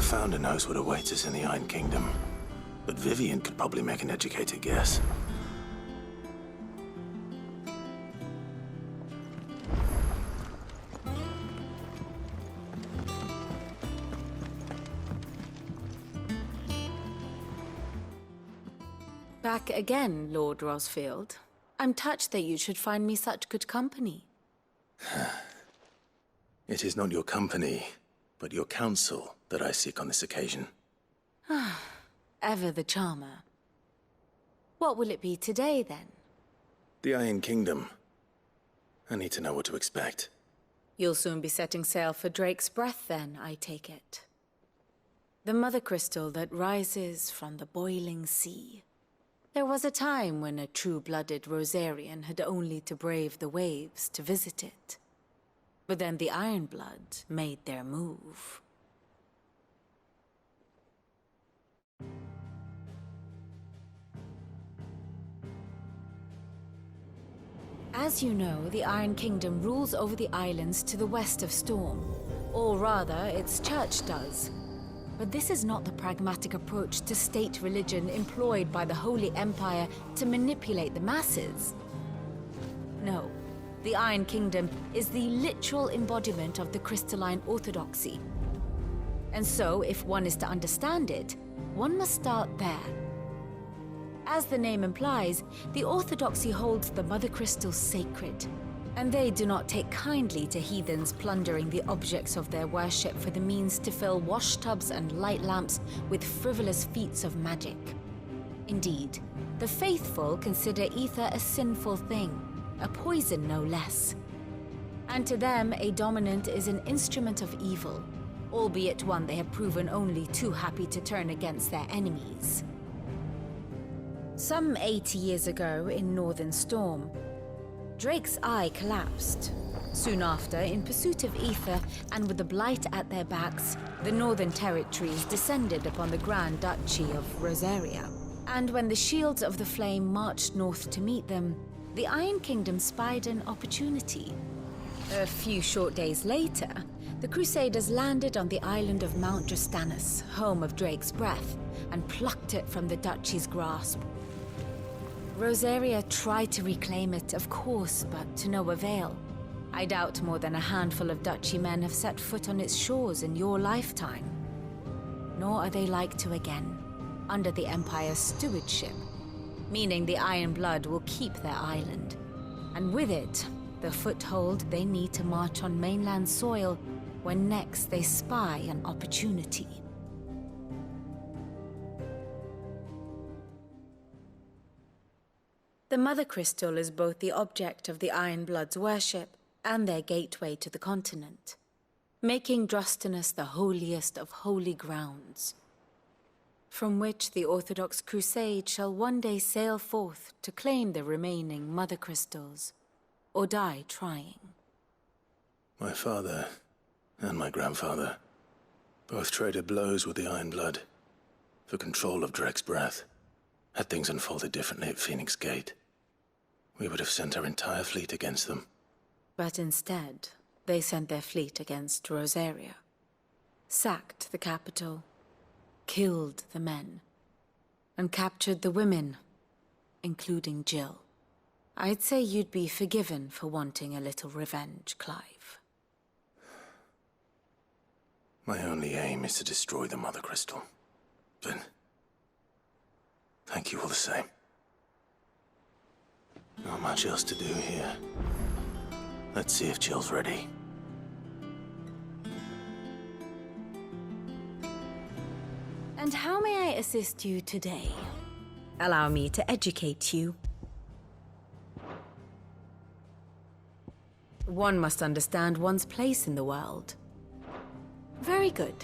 Founder knows what awaits us in the Iron Kingdom, but Vivian could probably make an educated guess. Back again, Lord Rosfield. I'm touched that you should find me such good company. It is not your company, but your counsel that I seek on this occasion. Ever the charmer. What will it be today, then? The Iron Kingdom. I need to know what to expect. You'll soon be setting sail for Drake's Breath, then, I take it. The mother crystal that rises from the boiling sea. There was a time when a true-blooded Rosarian had only to brave the waves to visit it. But then the Ironblood made their move. As you know, the Iron Kingdom rules over the islands to the west of Storm. Or rather, its church does. But this is not the pragmatic approach to state religion employed by the Holy Empire to manipulate the masses. No, the Iron Kingdom is the literal embodiment of the crystalline orthodoxy. And so, if one is to understand it, one must start there. As the name implies, the orthodoxy holds the mother crystals sacred, and they do not take kindly to heathens plundering the objects of their worship for the means to fill washtubs and light lamps with frivolous feats of magic. Indeed, the faithful consider ether a sinful thing, a poison no less. And to them, a dominant is an instrument of evil, albeit one they have proven only too happy to turn against their enemies. Some 80 years ago in Northern Storm, Drake's eye collapsed. Soon after, in pursuit of ether and with the blight at their backs, the Northern Territories descended upon the Grand Duchy of Rosaria. And when the Shields of the Flame marched north to meet them, the Iron Kingdom spied an opportunity. A few short days later, the Crusaders landed on the island of Mount Justanus, home of Drake's Breath, and plucked it from the Duchy's grasp. Rosaria tried to reclaim it, of course, but to no avail. I doubt more than a handful of Duchy men have set foot on its shores in your lifetime. Nor are they like to again, under the Empire's stewardship, meaning the Iron Blood will keep their island. And with it, the foothold they need to march on mainland soil when next they spy an opportunity. The Mother Crystal is both the object of the Iron Blood's worship and their gateway to the continent, making Drostanus the holiest of holy grounds, from which the Orthodox Crusade shall one day sail forth to claim the remaining Mother Crystals, or die trying. My father and my grandfather both traded blows with the Iron Blood for control of Drake's Breath. Had things unfolded differently at Phoenix Gate, we would have sent our entire fleet against them. But instead, they sent their fleet against Rosaria, sacked the capital, killed the men, and captured the women, including Jill. I'd say you'd be forgiven for wanting a little revenge, Clive. My only aim is to destroy the Mother Crystal, but thank you all the same. Not much else to do here. Let's see if Jill's ready. And how may I assist you today? Allow me to educate you. One must understand one's place in the world. Very good.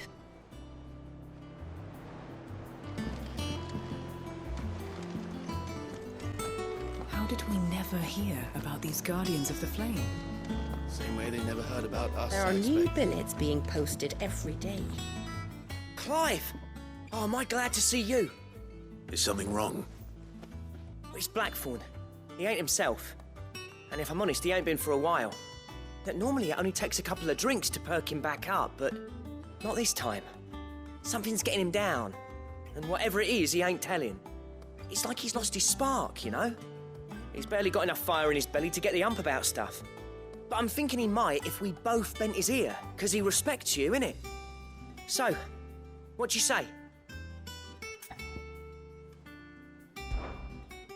How did we never hear about these Guardians of the Flame? Same way they never heard about us. There I are new expect. billets being posted every day. Clive! Oh, am I glad to see you? Is something wrong? It's Blackthorn. He ain't himself. And if I'm honest, he ain't been for a while. That normally it only takes a couple of drinks to perk him back up, but not this time. Something's getting him down. And whatever it is, he ain't telling. It's like he's lost his spark, you know? He's barely got enough fire in his belly to get the ump about stuff. But I'm thinking he might if we both bent his ear, because he respects you, innit? So, what do you say?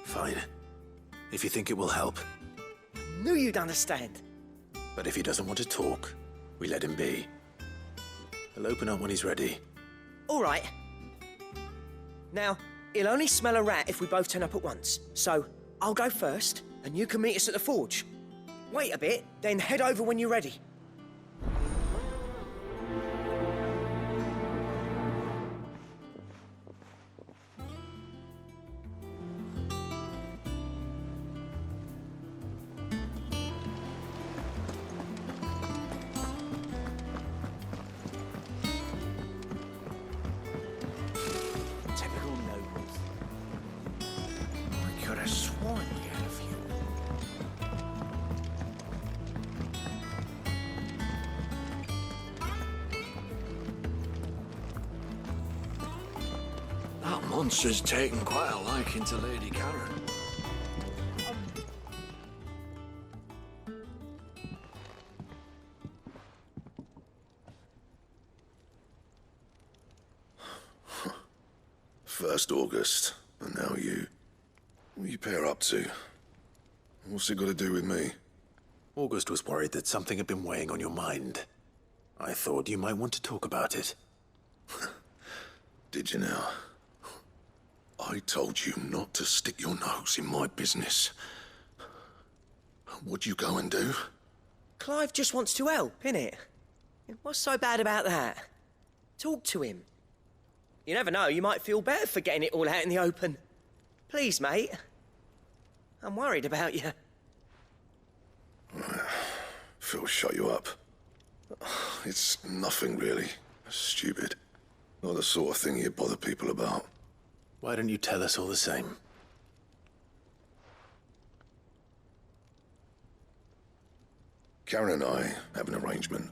Fine. If you think it will help. Knew you'd understand. But if he doesn't want to talk, we let him be. He'll open up when he's ready. All right. Now, he'll only smell a rat if we both turn up at once. So, I'll go first, and you can meet us at the forge. Wait a bit, then head over when you're ready. Typical nobles. I could have sworn we had a few. That monster's taken quite a liking to Lady Karen. First August, and now you. What are you pair up to? What's it got to do with me? August was worried that something had been weighing on your mind. I thought you might want to talk about it. Did you now? I told you not to stick your nose in my business. What'd you go and do? Clive just wants to help, innit? What's so bad about that? Talk to him. You never know, you might feel better for getting it all out in the open. Please, mate. I'm worried about you. Phil shut you up. It's nothing really. Stupid. Not the sort of thing you bother people about. Why don't you tell us all the same? Karen and I have an arrangement.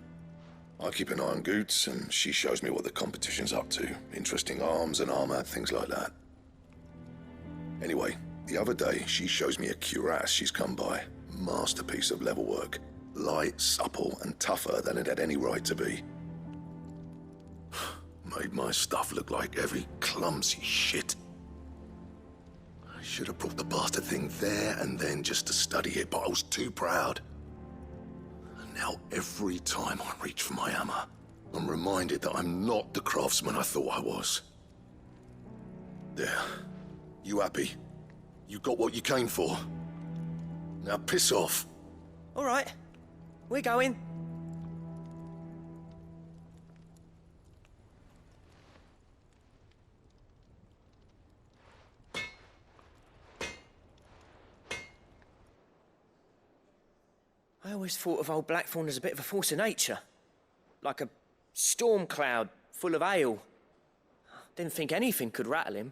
I keep an eye on Goots, and she shows me what the competition's up to. Interesting arms and armor, things like that. Anyway, the other day, she shows me a cuirass she's come by. Masterpiece of level work. Light, supple, and tougher than it had any right to be. Made my stuff look like heavy, clumsy shit. I should have brought the bastard thing there and then just to study it, but I was too proud. And now every time I reach for my hammer, I'm reminded that I'm not the craftsman I thought I was. There. You happy? You got what you came for? Now piss off. All right, we're going. I always thought of old Blackthorn as a bit of a force of nature. Like a storm cloud full of hail. Didn't think anything could rattle him.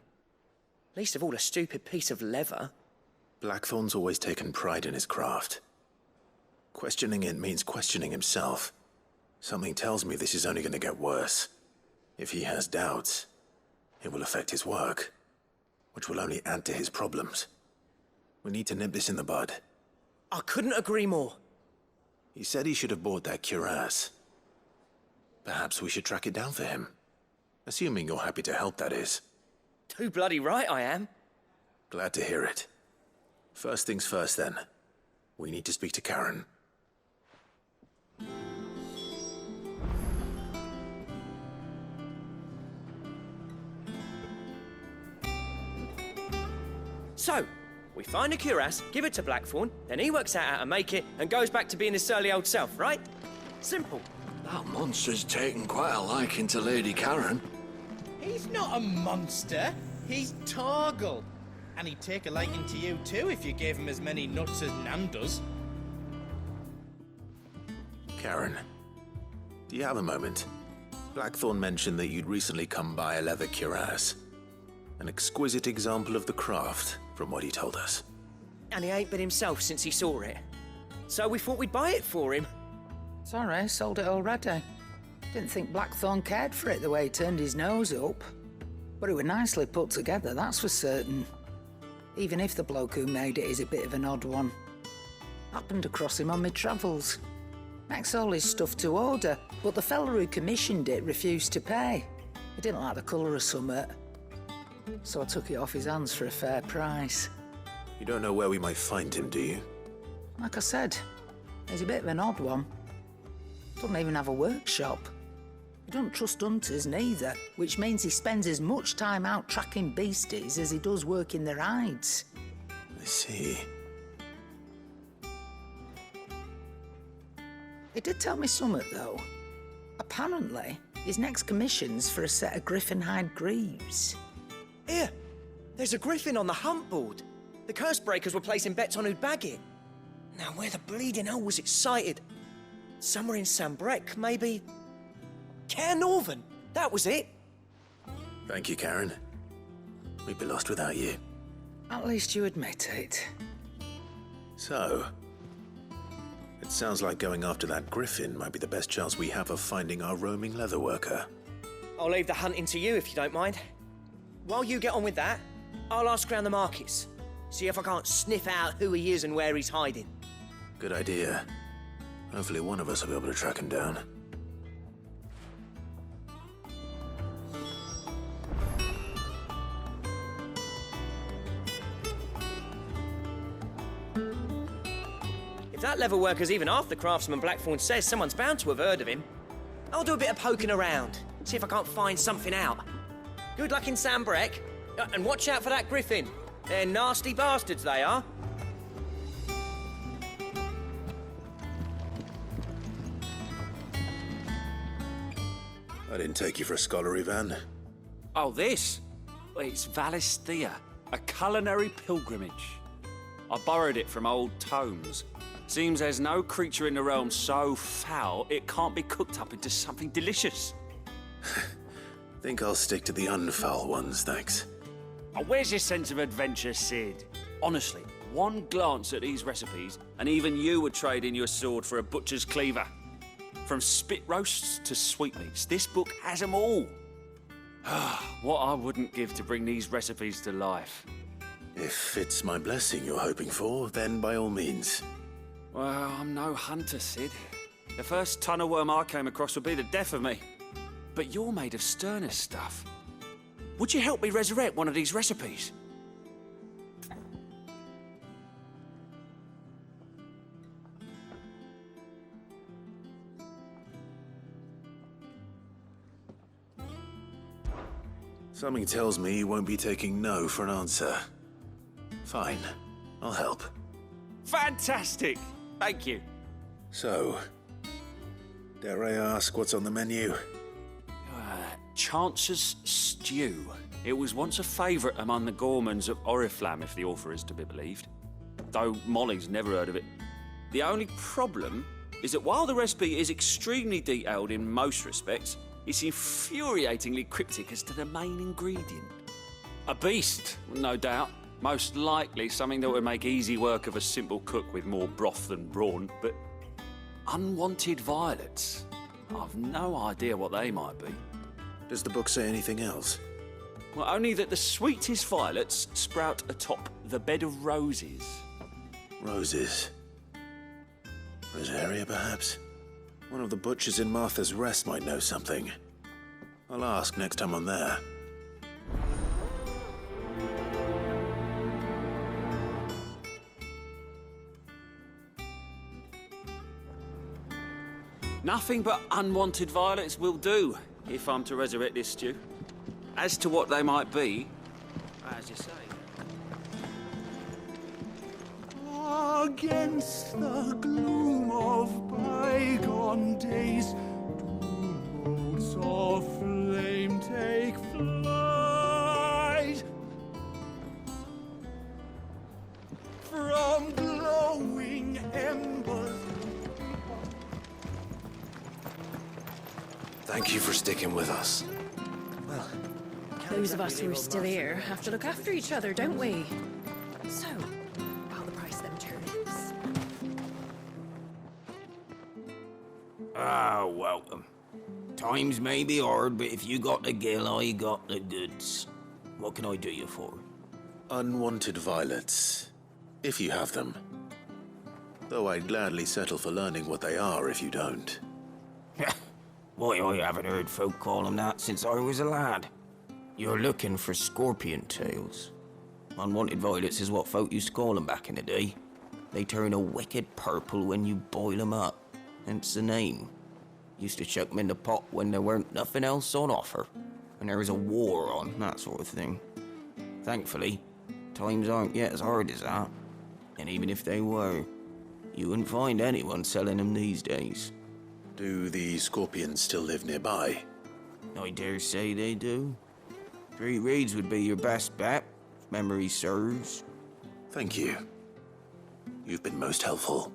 Least of all a stupid piece of leather. Blackthorn's always taken pride in his craft. Questioning it means questioning himself. Something tells me this is only going to get worse. If he has doubts, it will affect his work, which will only add to his problems. We need to nip this in the bud. I couldn't agree more. He said he should have bought that cuirass. Perhaps we should track it down for him. Assuming you're happy to help, that is. Too bloody right I am. Glad to hear it. First things first, then. We need to speak to Karen. So, we find a cuirass, give it to Blackthorn, then he works out how to make it and goes back to being his surly old self, right? Simple. That monster's taken quite a liking to Lady Karen. He's not a monster. He's Torgal. And he'd take a liking to you too if you gave him as many nuts as Nan does. Karen, do you have a moment? Blackthorn mentioned that you'd recently come by a leather cuirass. An exquisite example of the craft, from what he told us. And he ain't been himself since he saw it. So we thought we'd buy it for him. Sorry, sold it already. Didn't think Blackthorn cared for it the way he turned his nose up. But it were nicely put together, that's for certain. Even if the bloke who made it is a bit of an odd one. Happened across him on my travels. Makes all his stuff to order, but the fella who commissioned it refused to pay. He didn't like the colour of summit. So I took it off his hands for a fair price. You don't know where we might find him, do you? Like I said, he's a bit of an odd one. Doesn't even have a workshop. He don't trust hunters neither, which means he spends as much time out tracking beasties as he does working their hides. I see. He did tell me something, though. Apparently, his next commission's for a set of griffin hide greaves. Here, there's a griffin on the hunt board. The curse breakers were placing bets on who'd bag it. Now, where the bleeding hell was it sighted? Somewhere in Sambrec, maybe... Care Northern, that was it. Thank you, Karen. We'd be lost without you. At least you admit it. So, it sounds like going after that griffin might be the best chance we have of finding our roaming leatherworker. I'll leave the hunting to you if you don't mind. While you get on with that, I'll ask around the markets. See if I can't sniff out who he is and where he's hiding. Good idea. Hopefully one of us will be able to track him down. If that leatherworker's even half the craftsman Blackthorn says, someone's bound to have heard of him. I'll do a bit of poking around, see if I can't find something out. Good luck in Sambrec, and watch out for that griffin. They're nasty bastards, they are. I didn't take you for a scholar, Ivan. Oh, this? Well, it's Valisthea, a culinary pilgrimage. I borrowed it from old tomes. Seems there's no creature in the realm so foul it can't be cooked up into something delicious. Think I'll stick to the unfoul ones, thanks. Oh, where's your sense of adventure, Sid? Honestly, one glance at these recipes, and even you would trade in your sword for a butcher's cleaver. From spit roasts to sweetmeats, this book has them all. What I wouldn't give to bring these recipes to life. If it's my blessing you're hoping for, then by all means. Well, I'm no hunter, Sid. The first tunnel worm I came across would be the death of me. But you're made of sterner stuff. Would you help me resurrect one of these recipes? Something tells me you won't be taking no for an answer. Fine, I'll help. Fantastic! Thank you. So, dare I ask what's on the menu? Chance's Stew. It was once a favourite among the gourmands of Oriflamme, if the author is to be believed. Though Molly's never heard of it. The only problem is that while the recipe is extremely detailed in most respects, it's infuriatingly cryptic as to the main ingredient. A beast, no doubt. Most likely something that would make easy work of a simple cook with more broth than brawn, but unwanted violets. I've no idea what they might be. Does the book say anything else? Well, only that the sweetest violets sprout atop the bed of roses. Roses. Rosaria, perhaps? One of the butchers in Martha's Rest might know something. I'll ask next time I'm there. Nothing but unwanted violets will do, if I'm to resurrect this stew. As to what they might be, as you say. Against the gloom of bygone days, do motes of flame take flight. From glowing embers. Thank you for sticking with us. Well, Those of us who are still here have to look after each other, don't we? So, about the price of them turnips. Ah, welcome. Times may be hard, but if you got the gill, I got the goods. What can I do you for? Unwanted violets, if you have them. Though I'd gladly settle for learning what they are if you don't. Why, I haven't heard folk call them that since I was a lad. You're looking for scorpion tails. Unwanted violets is what folk used to call them back in the day. They turn a wicked purple when you boil them up, hence the name. Used to chuck them in the pot when there weren't nothing else on offer, and there was a war on, that sort of thing. Thankfully, times aren't yet as hard as that, and even if they were, you wouldn't find anyone selling them these days. Do the scorpions still live nearby? I dare say they do. 3 Reeds would be your best bet, if memory serves. Thank you. You've been most helpful.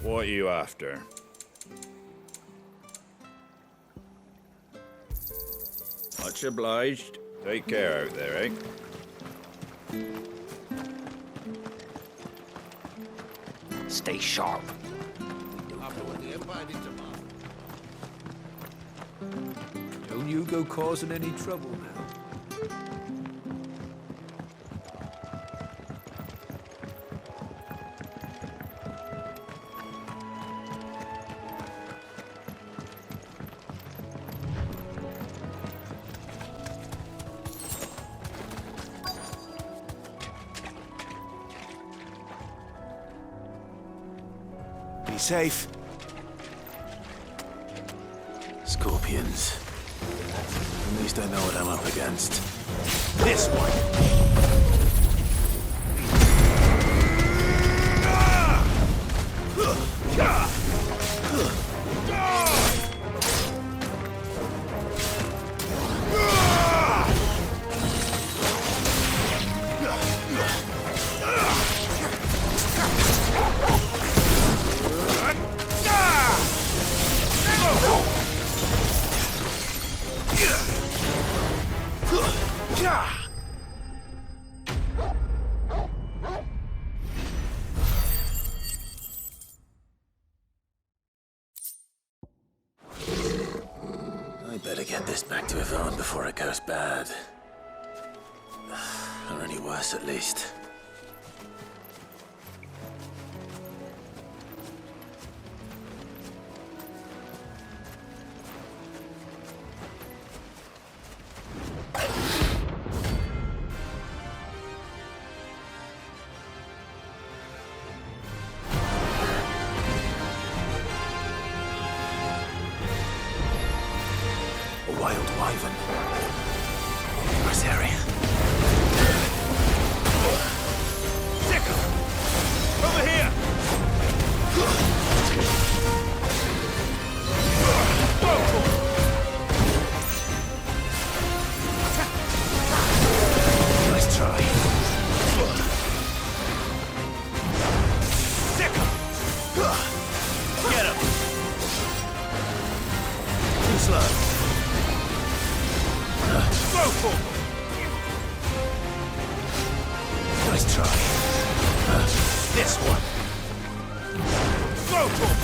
What are you after? Much obliged. Take care out there, eh? Stay sharp. Don't you go causing any trouble now. Be safe. Scorpions. At least I know what I'm up against. This one! I better get this back to Yvonne before it goes bad. Or any worse, at least. Wild wyvern. Nice area. Sickle! Over here! Nice try. Sickle! Get him! Too slow. Go for it! Nice try. This one. Go for it!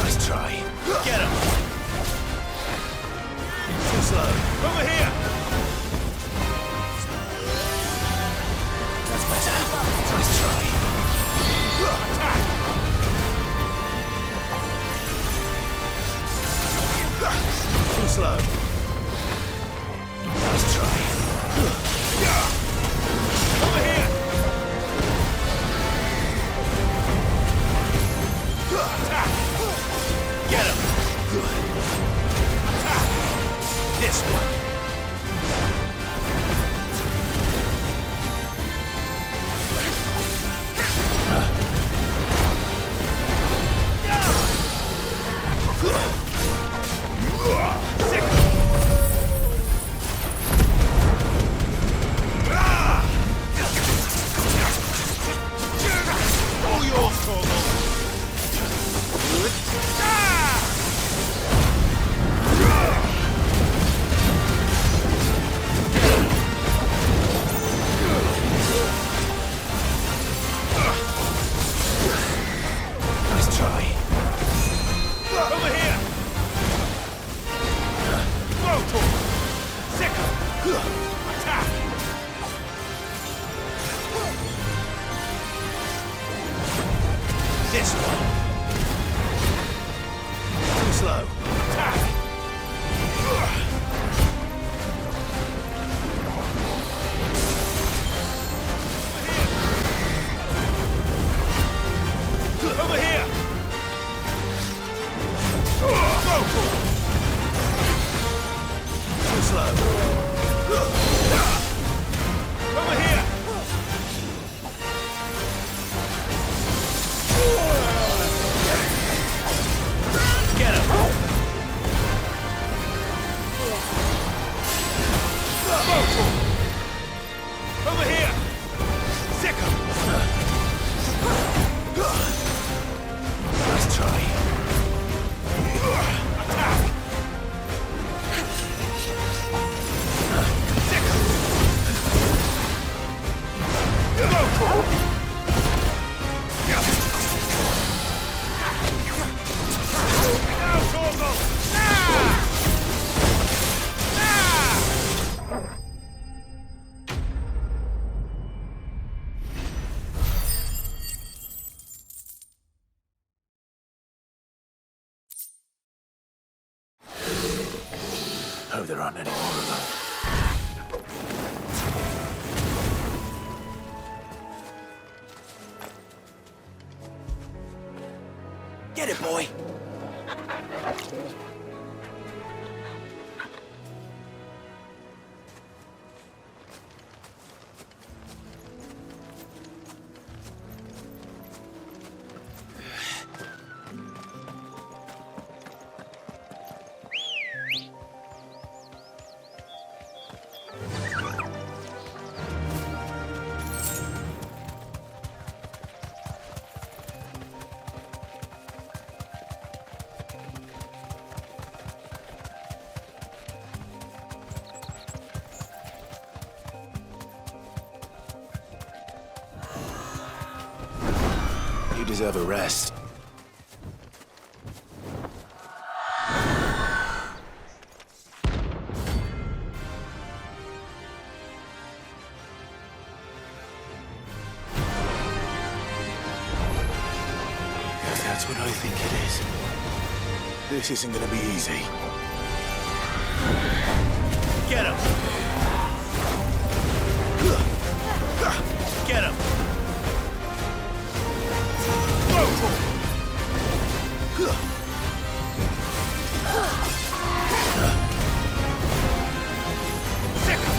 Nice try. Get him! Too slow. Over here! That's better. Nice try. Attack! Too slow. Nice try. Over here! Attack! Get him! Attack! This one. Attack! This one. Too slow. Attack! Over here! Go for it! Too slow. Over here! Get him! Go for it! Over here! Sick him! Nice try. Attack! Sick him! Go for it! Now, Torgal! Hope there aren't any more of them. Get it, boy! You deserve a rest. If that's what I think it is, this isn't gonna be easy. Get him! Get him! Go for it! Sick him!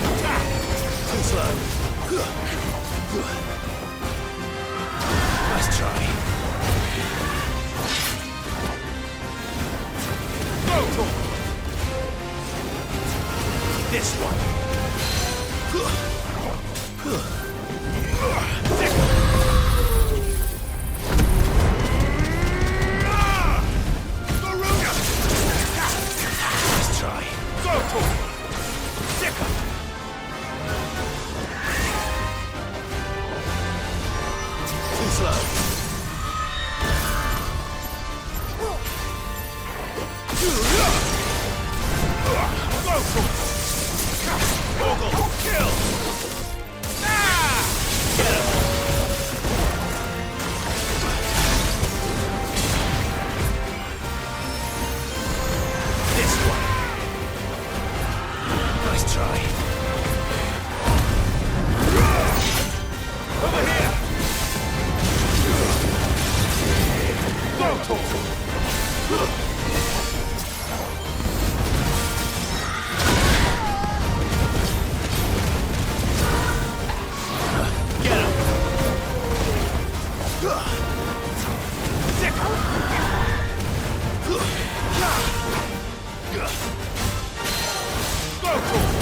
Attack! Too slow. Nice try. Go for it! This one. Sick him! Nice try. Go for it! Sick him! Too slow. Go for it! Torgal, kill! Get him! This one. Nice try. Over here! Go, Torgal! Get him! Sick him! Go, Torgal!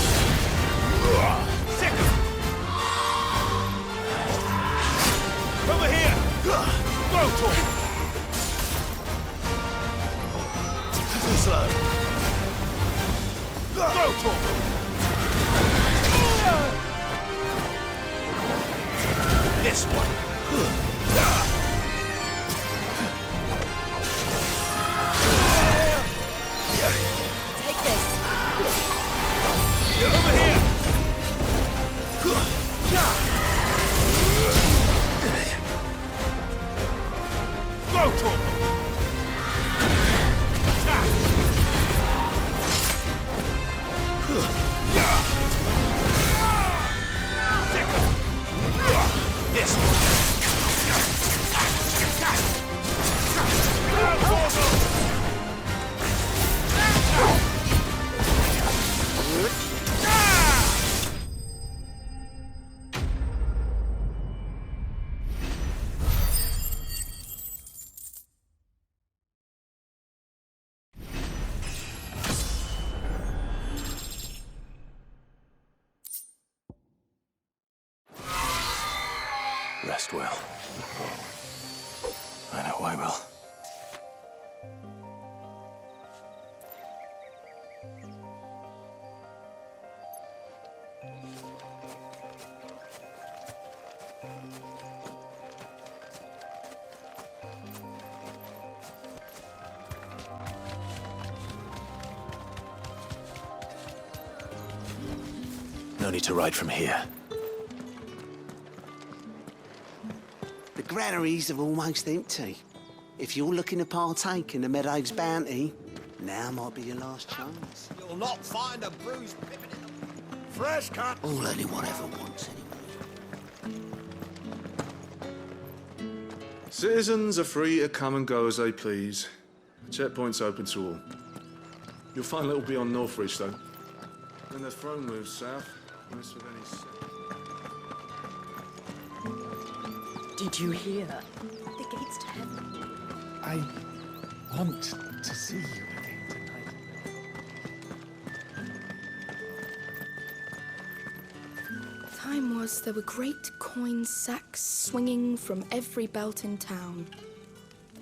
Sick him! Over here! Go, Torgal! Too slow. Go, Torgal! This one. Take this. Rest well. I know I will. No need to ride from here. The granaries are almost empty. If you're looking to partake in the Meadow's bounty, now might be your last chance. You'll not find a bruised pippin in the fresh cut. All anyone ever wants, anyway. Citizens are free to come and go as they please. Checkpoint's open to all. You'll find a little beyond Northridge, though. When the throne moves south, most of any... Did you hear? The gates to heaven. I want to see you again tonight. Time was there were great coin sacks swinging from every belt in town.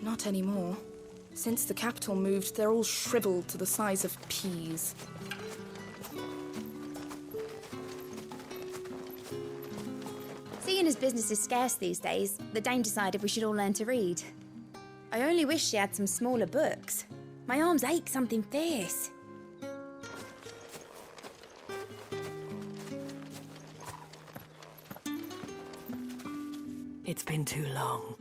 Not anymore. Since the capital moved, they're all shriveled to the size of peas. Seeing as business is scarce these days, the Dame decided we should all learn to read. I only wish she had some smaller books. My arms ache something fierce. It's been too long.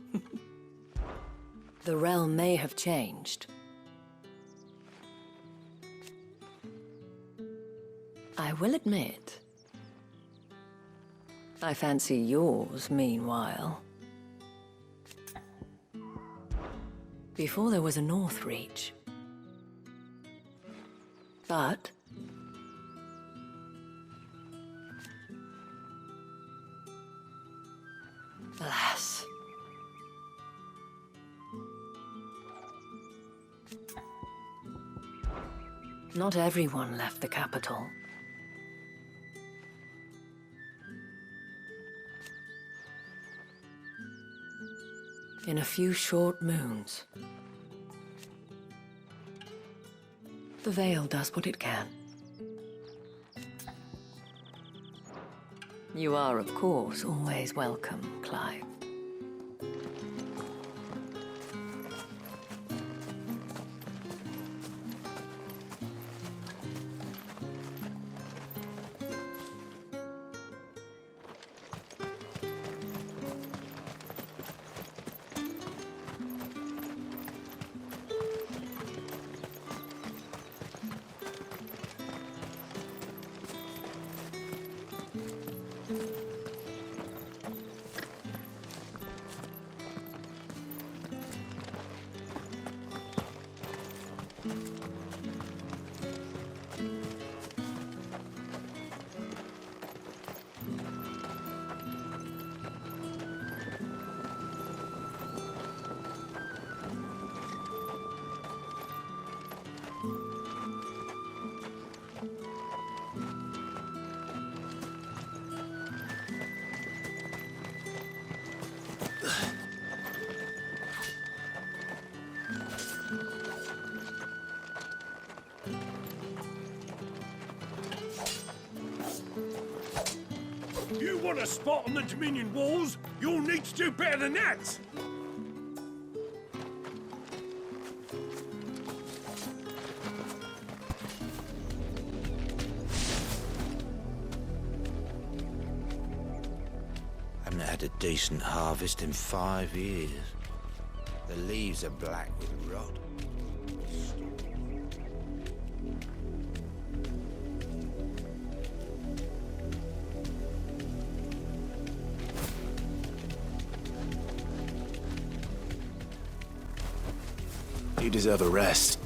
The realm may have changed. I will admit, I fancy yours, meanwhile. Before there was a Northreach. But alas. Not everyone left the capital. In a few short moons, the Veil does what it can. You are, of course, always welcome, Clive. You want a spot on the Dominion walls? You'll need to do better than that! had a decent harvest in 5 years. The leaves are black with rot. You deserve a rest.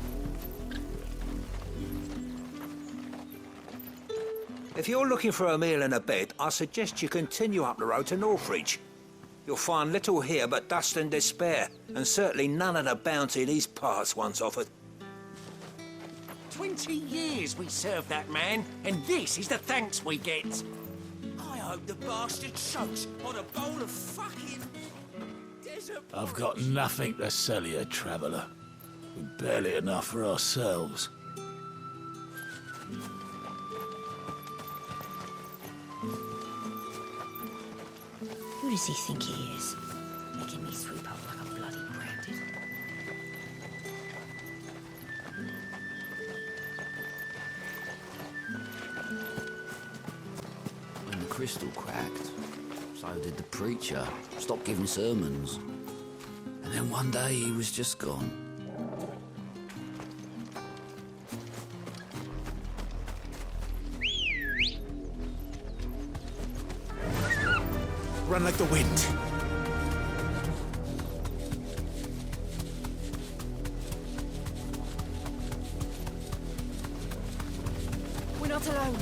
If you're looking for a meal and a bed, I suggest you continue up the road to Northridge. You'll find little here but dust and despair, and certainly none of the bounty these parts once offered. 20 years we served that man, and this is the thanks we get. I hope the bastard chokes on a bowl of fucking desert. I've got nothing to sell you, traveller. We've barely enough for ourselves. Who does he think he is? Making me sweep up like a bloody branded. When the crystal cracked, so did the preacher. Stopped giving sermons. And then one day he was just gone. Run like the wind. We're not alone.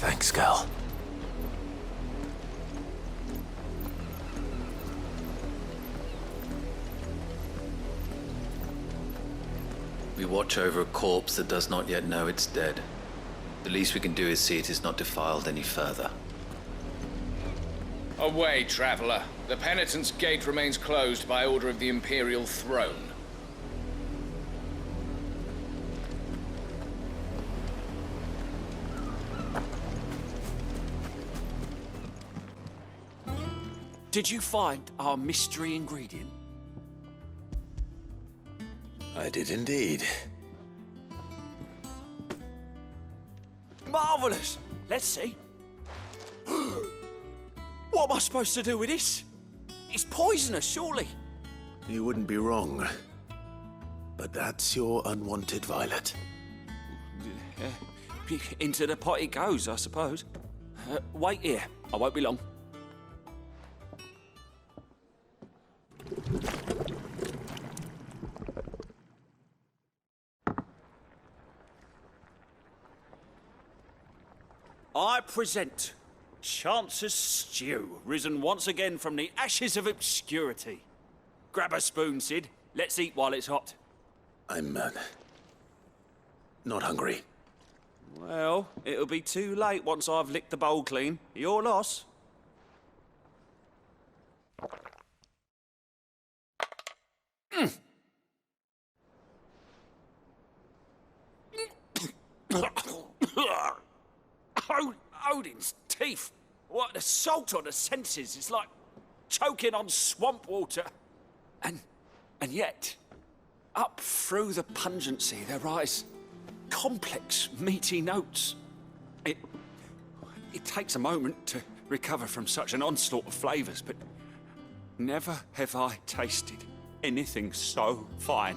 Thanks, Cal. We watch over a corpse that does not yet know it's dead. The least we can do is see it is not defiled any further. Away, traveller. The penitent's gate remains closed by order of the Imperial throne. Did you find our mystery ingredient? I did indeed. Marvellous! Let's see. What am I supposed to do with this? It's poisonous, surely. You wouldn't be wrong. But that's your unwanted violet. Into the pot it goes, I suppose. Wait here. I won't be long. I present Chance's Stew, risen once again from the ashes of obscurity. Grab a spoon, Sid. Let's eat while it's hot. I'm, not hungry. Well, it'll be too late once I've licked the bowl clean. Your loss. Odin's teeth. What an assault on the senses. It's like choking on swamp water. And yet, up through the pungency, there rise complex, meaty notes. It takes a moment to recover from such an onslaught of flavours, but never have I tasted anything so fine.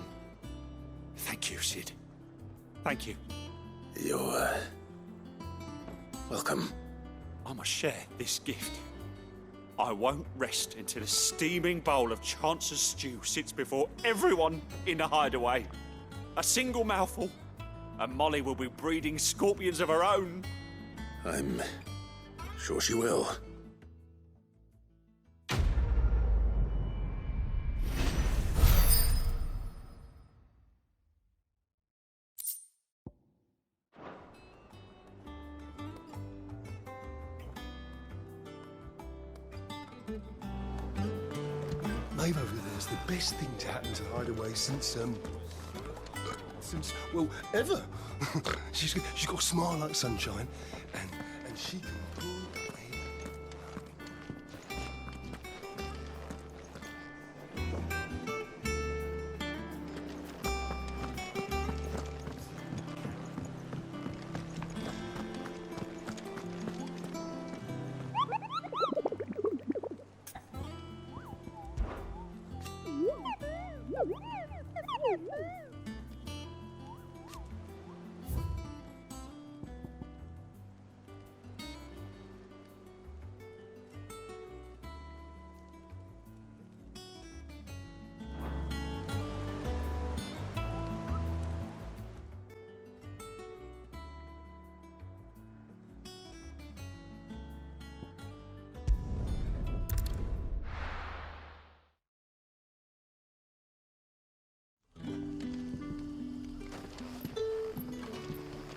Thank you, Sid. Thank you. You're, welcome. I must share this gift. I won't rest until a steaming bowl of Chance's stew sits before everyone in the hideaway. A single mouthful, and Molly will be breeding scorpions of her own. I'm sure she will. Maeve over there is the best thing to happen to Hideaway since, since, well, ever. she's got a smile like sunshine, and she can pull a...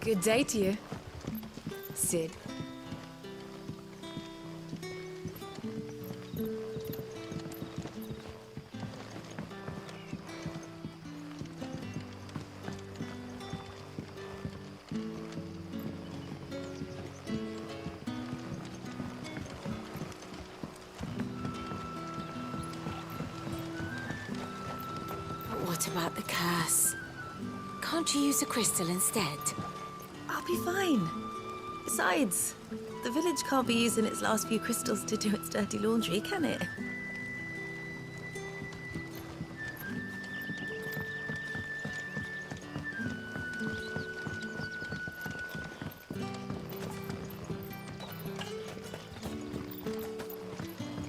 Good day to you, Sid. But what about the curse? Can't you use a crystal instead? I'll be fine. Besides, the village can't be using its last few crystals to do its dirty laundry, can it?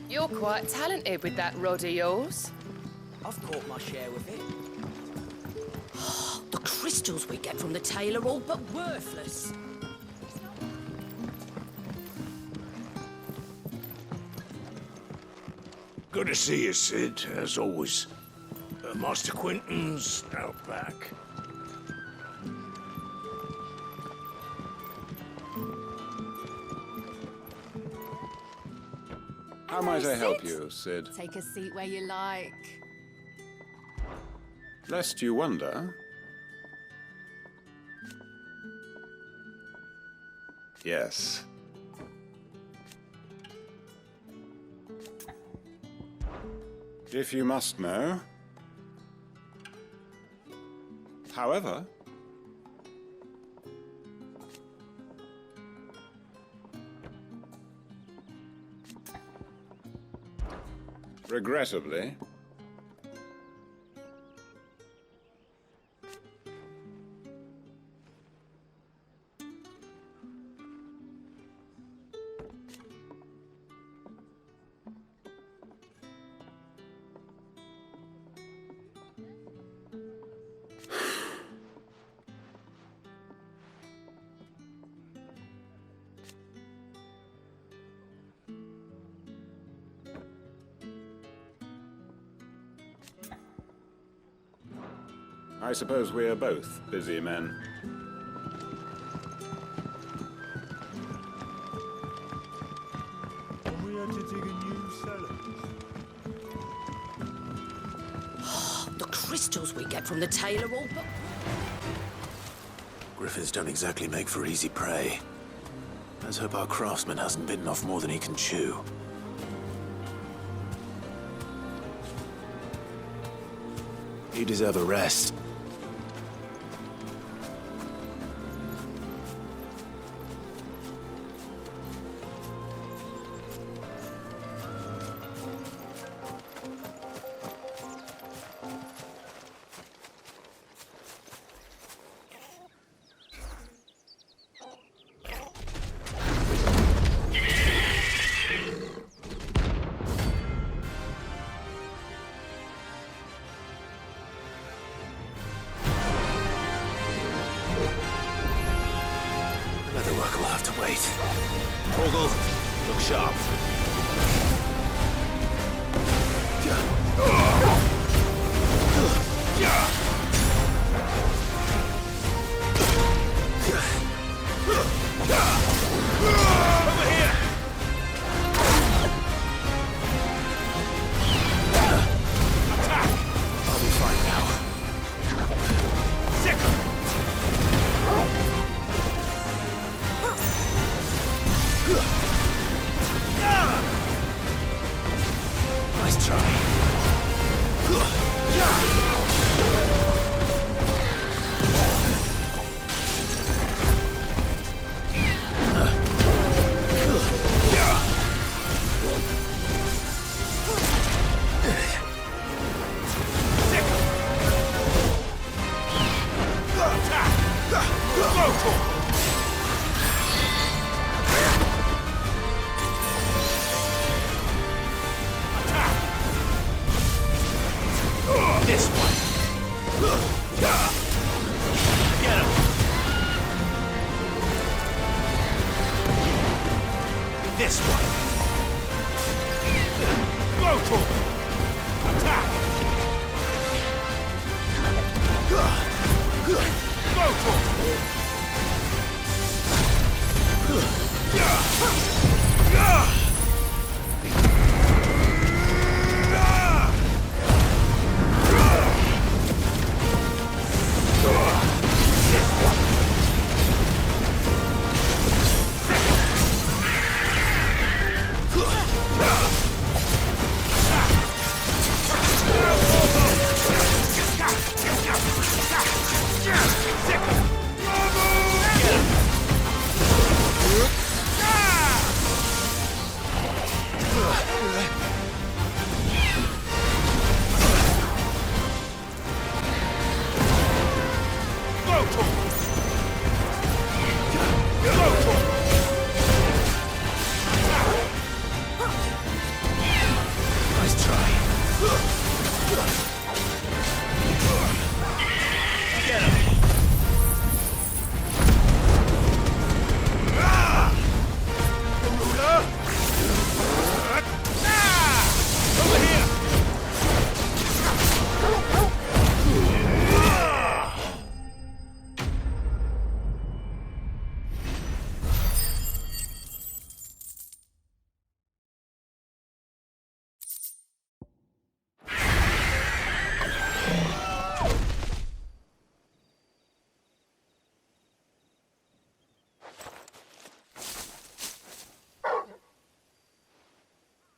You're quite talented with that rod of yours. I've caught my share with it. The crystals we get from the tail are all but worthless. Good to see you, Sid, as always. Master Quentin's out back. How might I help you, Sid? Take a seat where you like. Lest you wonder... Yes. If you must know. However... regrettably... I suppose we are both busy men. We had to dig a new cellar. The crystals we get from the tail are all but... Griffins don't exactly make for easy prey. Let's hope our craftsman hasn't bitten off more than he can chew. You deserve a rest. Leatherwork will have to wait. Torgal, look sharp. Over here! I'll be fine now. Sick! This way. Get him. This way. Go for it. Attack. Go for it.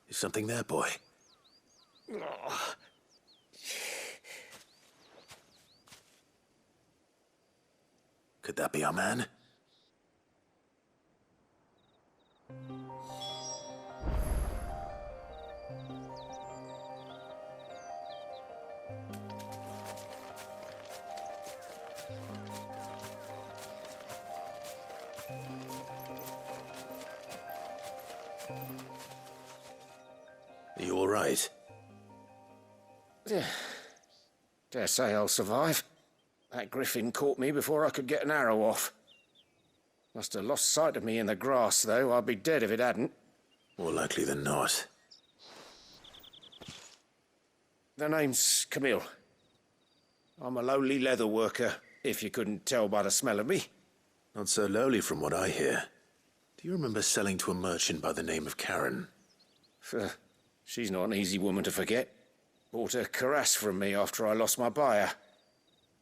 Is something there, boy? Could that be our man? Are you all right? Dare say I'll survive. That griffin caught me before I could get an arrow off. Must have lost sight of me in the grass, though. I'd be dead if it hadn't. More likely than not. The name's Camille. I'm a lowly leather worker, if you couldn't tell by the smell of me. Not so lowly from what I hear. Do you remember selling to a merchant by the name of Karen? She's not an easy woman to forget. Bought a cuirass from me after I lost my buyer.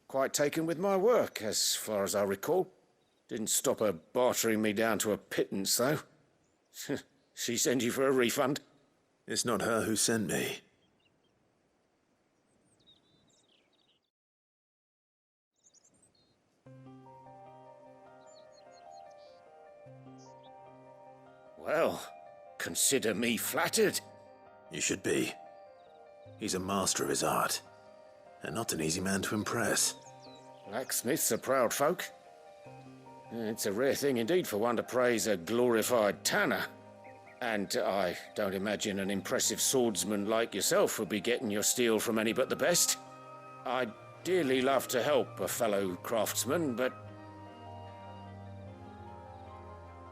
Quite taken with my work, as far as I recall. Didn't stop her bartering me down to a pittance, though. She sent you for a refund? It's not her who sent me. Well, consider me flattered. You should be. He's a master of his art, and not an easy man to impress. Blacksmiths are proud folk. It's a rare thing indeed for one to praise a glorified tanner. And I don't imagine an impressive swordsman like yourself would be getting your steel from any but the best. I'd dearly love to help a fellow craftsman, but...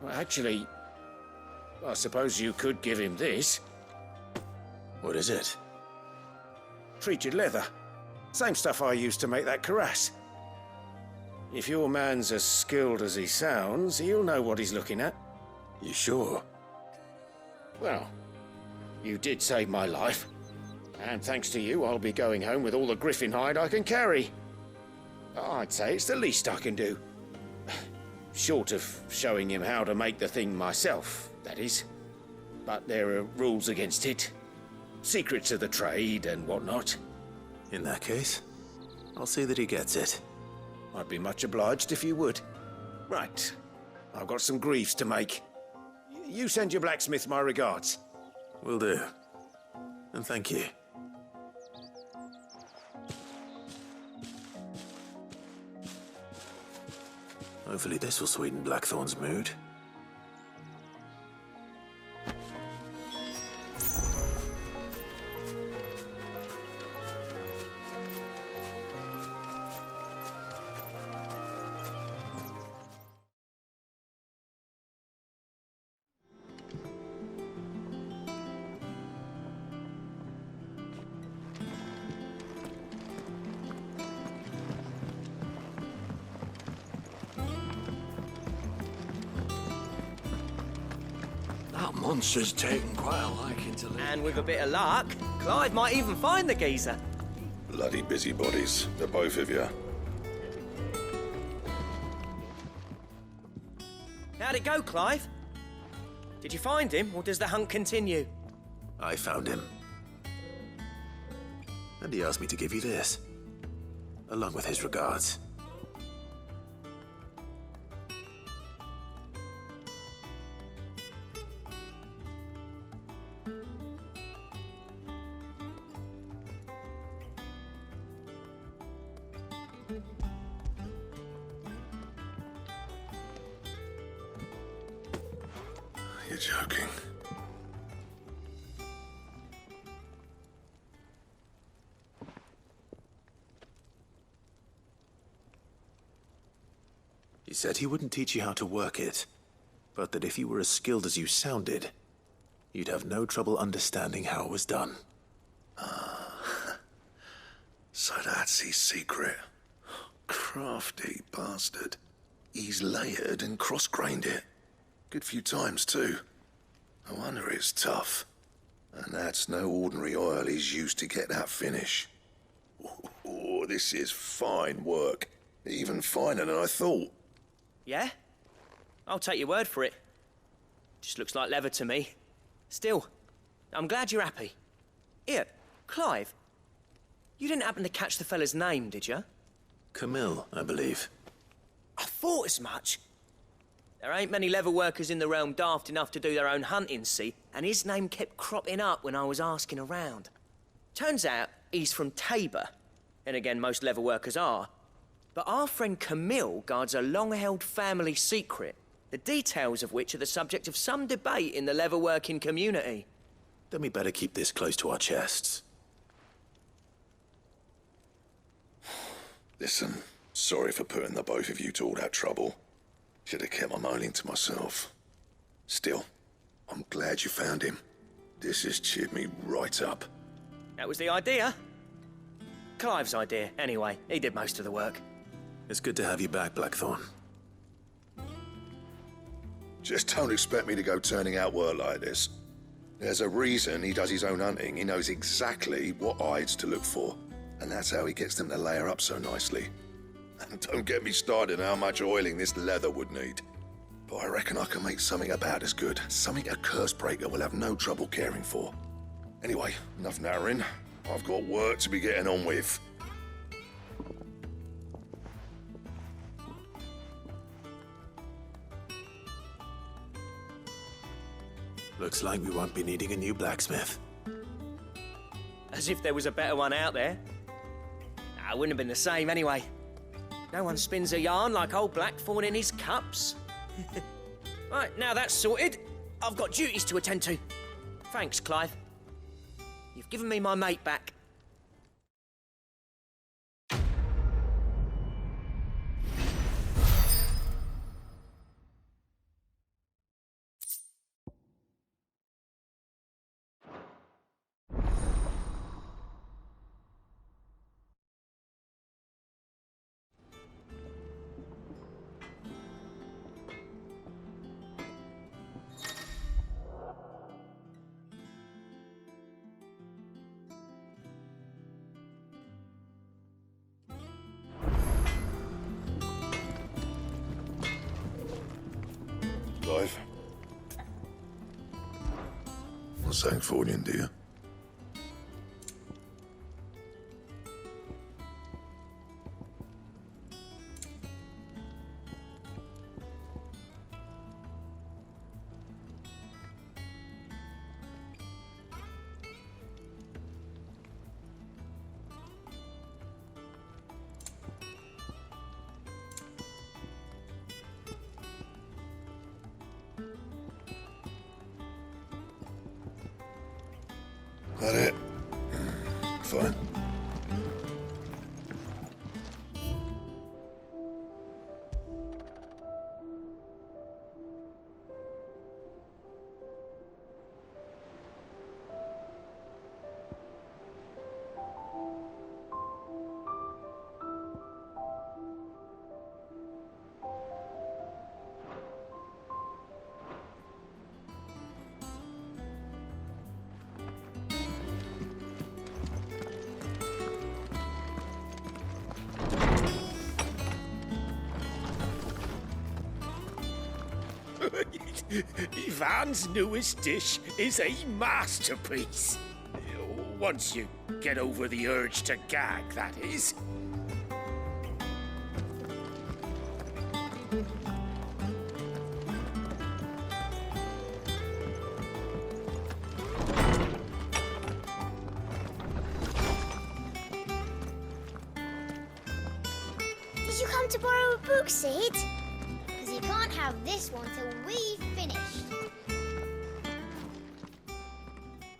Well, actually, I suppose you could give him this. What is it? Treated leather. Same stuff I used to make that cuirass. If your man's as skilled as he sounds, he'll know what he's looking at. You sure? Well, you did save my life. And thanks to you, I'll be going home with all the griffin hide I can carry. I'd say it's the least I can do. Short of showing him how to make the thing myself, that is. But there are rules against it. Secrets of the trade and whatnot. In that case, I'll see that he gets it. I'd be much obliged if you would. Right. I've got some greaves to make. You send your blacksmith my regards. Will do. And thank you. Hopefully this will sweeten Blackthorn's mood. monster's taken quite a liking to live. And with a bit of luck, Clive might even find the geezer. Bloody busybodies, the both of you. How'd it go, Clive? Did you find him, or does the hunt continue? I found him. And he asked me to give you this, along with his regards. You're joking. He said he wouldn't teach you how to work it, but that if you were as skilled as you sounded, you'd have no trouble understanding how it was done. So that's his secret. Crafty bastard. He's layered and cross-grained it. Good few times, too. No wonder it's tough. And that's no ordinary oil he's used to get that finish. Oh, this is fine work. Even finer than I thought. Yeah? I'll take your word for it. Just looks like leather to me. Still, I'm glad you're happy. Here, Clive, you didn't happen to catch the fella's name, did you? Camille, I believe. I thought as much. There ain't many leather workers in the realm daft enough to do their own hunting, see, and his name kept cropping up when I was asking around. Turns out he's from Tabor, and again, most leather workers are. But our friend Camille guards a long-held family secret, the details of which are the subject of some debate in the leather-working community. Then we better keep this close to our chests. Listen, sorry for putting the both of you to all that trouble. Should have kept my moaning to myself. Still, I'm glad you found him. This has cheered me right up. That was the idea. Clive's idea, anyway. He did most of the work. It's good to have you back, Blackthorn. Just don't expect me to go turning out work like this. There's a reason he does his own hunting. He knows exactly what hides to look for. And that's how he gets them to layer up so nicely. And don't get me started on how much oiling this leather would need. But I reckon I can make something about as good. Something a Cursebreaker will have no trouble caring for. Anyway, enough narrowing. I've got work to be getting on with. Looks like we won't be needing a new blacksmith. As if there was a better one out there. It wouldn't have been the same anyway. No one spins a yarn like old Blackthorn in his cups. Right, now that's sorted, I've got duties to attend to. Thanks, Clive. You've given me my mate back. Clive. What's that for you, dear? That it? Fine. Ivan's newest dish is a masterpiece. Once you get over the urge to gag, that is. Did you come to borrow a book, Sid? Because you can't have this one till we've finished.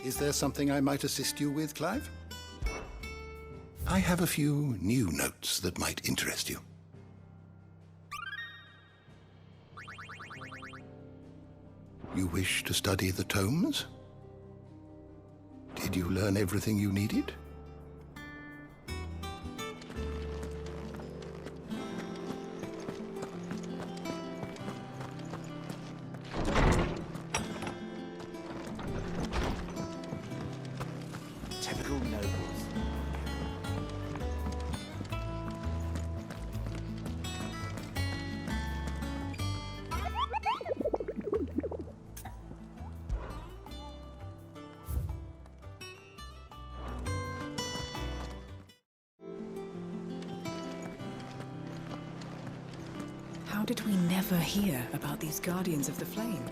Is there something I might assist you with, Clive? I have a few new notes that might interest you. You wish to study the tomes? Did you learn everything you needed? Typical nobles. How did we never hear about these Guardians of the Flame?